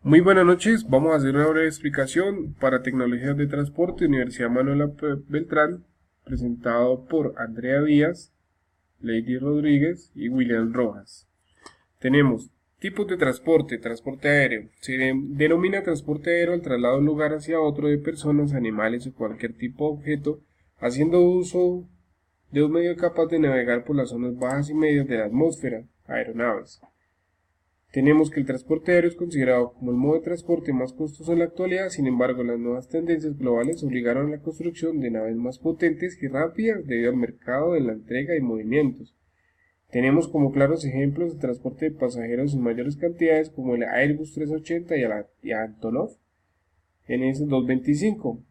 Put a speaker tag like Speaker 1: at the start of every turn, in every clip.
Speaker 1: Muy buenas noches, vamos a hacer una breve explicación para tecnologías de transporte, Universidad Manuela Beltrán, presentado por Andrea Díaz, Lady Rodríguez y William Rojas. Tenemos tipos de transporte, transporte aéreo. Denomina transporte aéreo el traslado de un lugar hacia otro de personas, animales o cualquier tipo de objeto, haciendo uso de un medio capaz de navegar por las zonas bajas y medias de la atmósfera, aeronaves. Tenemos que el transporte aéreo es considerado como el modo de transporte más costoso en la actualidad. Sin embargo, las nuevas tendencias globales obligaron a la construcción de naves más potentes y rápidas debido al mercado de la entrega y movimientos. Tenemos como claros ejemplos de transporte de pasajeros en mayores cantidades como el Airbus 380 y Antonov NS-225.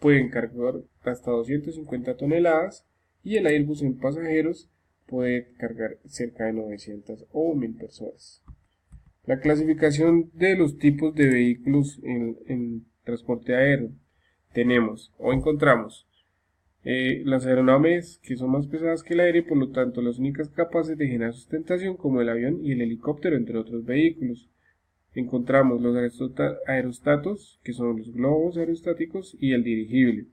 Speaker 1: Pueden cargar hasta 250 toneladas y el Airbus en pasajeros puede cargar cerca de 900 o 1000 personas. La clasificación de los tipos de vehículos en transporte aéreo. Tenemos o encontramos las aeronaves que son más pesadas que el aire y por lo tanto las únicas capaces de generar sustentación como el avión y el helicóptero entre otros vehículos. Encontramos los aerostatos que son los globos aerostáticos y el dirigible.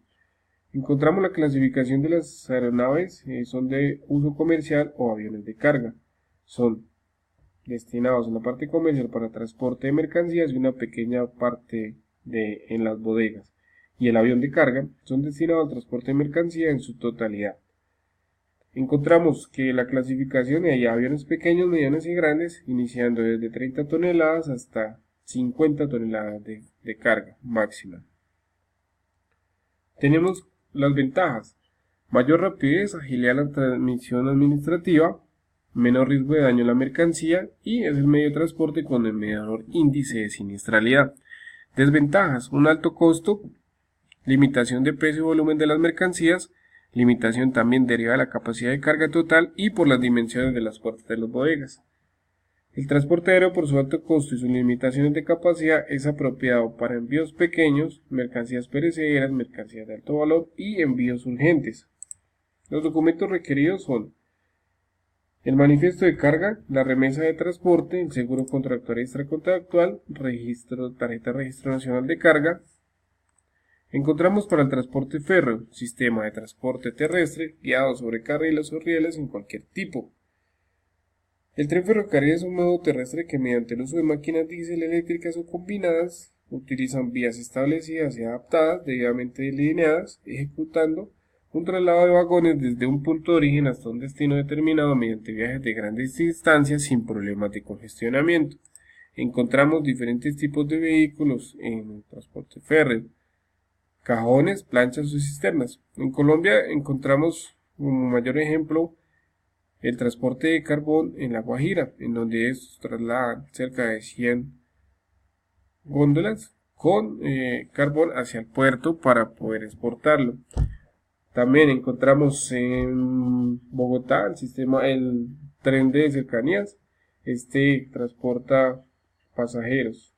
Speaker 1: Encontramos la clasificación de las aeronaves, son de uso comercial o aviones de carga. Son destinados en la parte comercial para transporte de mercancías y una pequeña parte en las bodegas. Y el avión de carga son destinados al transporte de mercancía en su totalidad. Encontramos que la clasificación hay aviones pequeños, medianos y grandes, iniciando desde 30 toneladas hasta 50 toneladas de carga máxima. Tenemos las ventajas: mayor rapidez, agilidad en la transmisión administrativa, menor riesgo de daño a la mercancía y es el medio de transporte con el menor índice de siniestralidad. Desventajas: un alto costo, limitación de peso y volumen de las mercancías, limitación también derivada de la capacidad de carga total y por las dimensiones de las puertas de las bodegas. El transporte aéreo, por su alto costo y sus limitaciones de capacidad, es apropiado para envíos pequeños, mercancías perecederas, mercancías de alto valor y envíos urgentes. Los documentos requeridos son el manifiesto de carga, la remesa de transporte, el seguro contractual y extracontractual, tarjeta de registro nacional de carga. Encontramos para el transporte férreo, sistema de transporte terrestre, guiado sobre carriles o rieles en cualquier tipo. El tren ferrocarril es un modo terrestre que mediante el uso de máquinas diésel eléctricas o combinadas utilizan vías establecidas y adaptadas, debidamente delineadas, ejecutando un traslado de vagones desde un punto de origen hasta un destino determinado mediante viajes de grandes distancias sin problemas de congestionamiento. Encontramos diferentes tipos de vehículos en el transporte férreo: cajones, planchas o cisternas. En Colombia encontramos como mayor ejemplo el transporte de carbón en La Guajira, en donde estos trasladan cerca de 100 góndolas con carbón hacia el puerto para poder exportarlo. También encontramos en Bogotá el tren de cercanías. Este transporta pasajeros.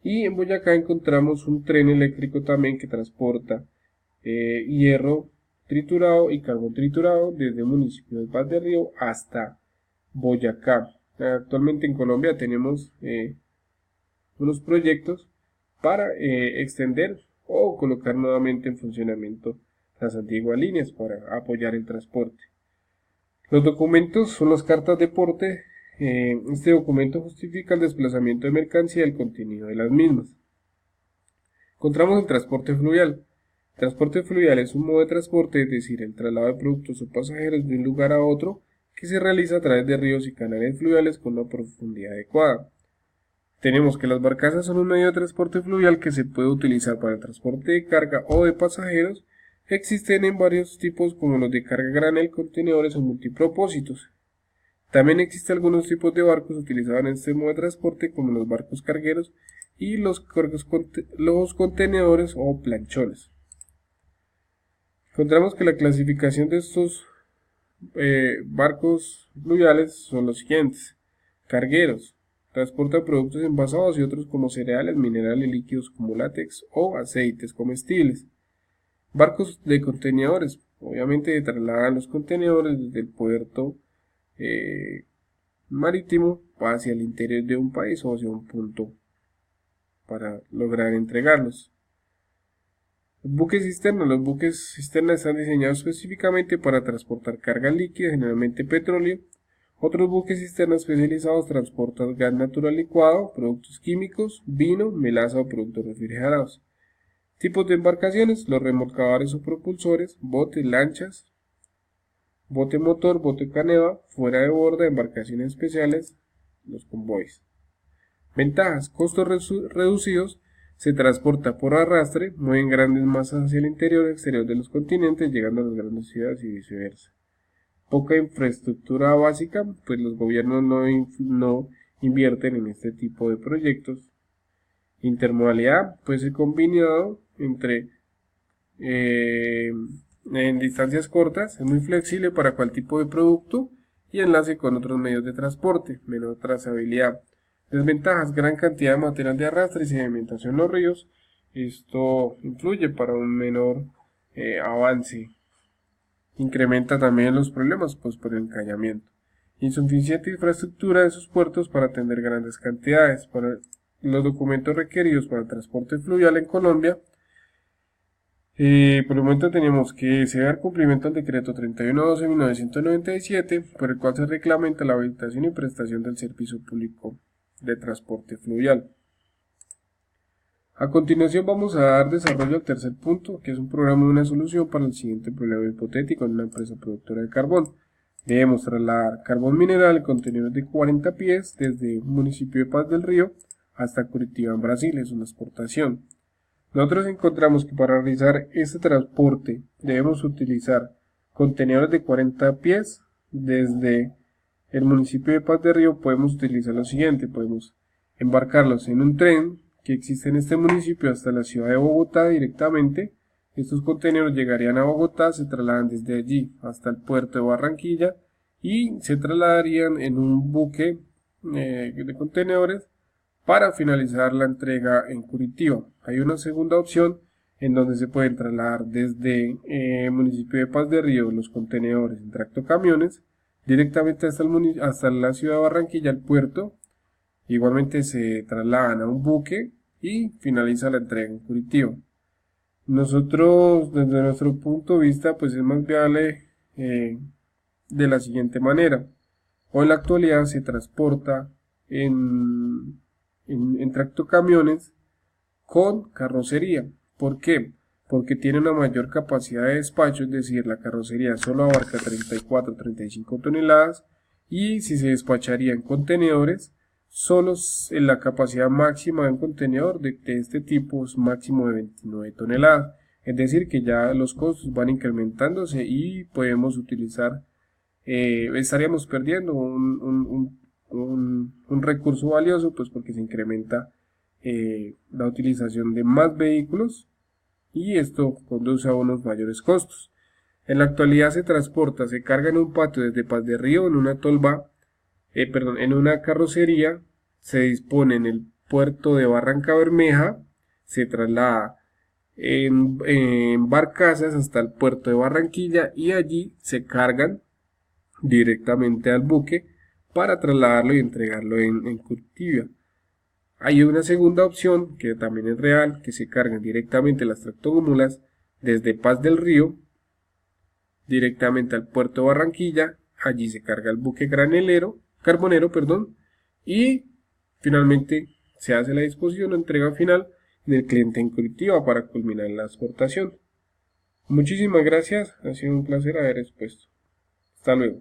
Speaker 1: Y en Boyacá encontramos un tren eléctrico también que transporta hierro triturado y carbón triturado desde el municipio de Paz de Río hasta Boyacá. Actualmente en Colombia tenemos unos proyectos para extender o colocar nuevamente en funcionamiento las antiguas líneas para apoyar el transporte. Los documentos son las cartas de porte. Este documento justifica el desplazamiento de mercancía y el contenido de las mismas. Encontramos el transporte fluvial. El transporte fluvial es un modo de transporte, es decir, el traslado de productos o pasajeros de un lugar a otro, que se realiza a través de ríos y canales fluviales con una profundidad adecuada. Tenemos que las barcazas son un medio de transporte fluvial que se puede utilizar para el transporte de carga o de pasajeros. Existen en varios tipos como los de carga granel, contenedores o multipropósitos. También existen algunos tipos de barcos utilizados en este modo de transporte como los barcos cargueros y los contenedores o planchones. Encontramos que la clasificación de estos barcos fluviales son los siguientes: cargueros, transporta productos envasados y otros como cereales, minerales, líquidos como látex o aceites comestibles. Barcos de contenedores, obviamente trasladan los contenedores desde el puerto marítimo hacia el interior de un país o hacia un punto para lograr entregarlos. Los buques cisterna están diseñados específicamente para transportar carga líquida, generalmente petróleo. Otros buques cisterna especializados transportan gas natural licuado, productos químicos, vino, melaza o productos refrigerados. Tipos de embarcaciones: los remolcadores o propulsores, botes, lanchas, bote motor, bote caneva, fuera de borda, embarcaciones especiales, los convoys. Ventajas: costos reducidos, se transporta por arrastre, mueven grandes masas hacia el interior y exterior de los continentes, llegando a las grandes ciudades y viceversa. Poca infraestructura básica, pues los gobiernos no invierten en este tipo de proyectos. Intermodalidad puede ser combinado en distancias cortas, es muy flexible para cualquier tipo de producto y enlace con otros medios de transporte, menor trazabilidad. Desventajas: gran cantidad de material de arrastre y sedimentación en los ríos. Esto influye para un menor avance. Incrementa también los problemas por el encallamiento. Insuficiente infraestructura de sus puertos para atender grandes cantidades. Para los documentos requeridos para el transporte fluvial en Colombia, por el momento tenemos que se da cumplimiento al decreto 3112/1997, por el cual se reglamenta la habilitación y prestación del servicio público de transporte fluvial. A continuación vamos a dar desarrollo al tercer punto, que es un programa de una solución para el siguiente problema hipotético en una empresa productora de carbón. Debemos trasladar carbón mineral en contenedores de 40 pies desde el municipio de Paz del Río hasta Curitiba en Brasil, es una exportación. Nosotros encontramos que para realizar este transporte debemos utilizar contenedores de 40 pies desde el municipio de Paz del Río. Podemos utilizar lo siguiente: podemos embarcarlos en un tren que existe en este municipio hasta la ciudad de Bogotá directamente. Estos contenedores llegarían a Bogotá, se trasladan desde allí hasta el puerto de Barranquilla y se trasladarían en un buque de contenedores para finalizar la entrega en Curitiba. Hay una segunda opción en donde se pueden trasladar desde el municipio de Paz del Río los contenedores en tractocamiones directamente hasta la ciudad de Barranquilla, al puerto. Igualmente se trasladan a un buque y finaliza la entrega en Curitiba. Nosotros, desde nuestro punto de vista, pues es más viable de la siguiente manera. Hoy en la actualidad se transporta en tractocamiones con carrocería. ¿Por qué? Porque tiene una mayor capacidad de despacho, es decir, la carrocería solo abarca 34-35 toneladas y si se despacharía en contenedores, solo en la capacidad máxima de un contenedor de este tipo es máximo de 29 toneladas. Es decir, que ya los costos van incrementándose y podemos utilizar, estaríamos perdiendo un recurso valioso, pues porque se incrementa la utilización de más vehículos y esto conduce a unos mayores costos. En la actualidad se carga en un patio desde Paz del Río en una en una carrocería, se dispone en el puerto de Barranca Bermeja, se traslada en barcazas hasta el puerto de Barranquilla y allí se cargan directamente al buque para trasladarlo y entregarlo en Curitiba. Hay una segunda opción que también es real, que se cargan directamente las tractogómulas desde Paz del Río directamente al puerto de Barranquilla. Allí se carga el buque carbonero, y finalmente se hace la disposición o entrega final del cliente en Curitiba para culminar la exportación. Muchísimas gracias, ha sido un placer haber expuesto. Hasta luego.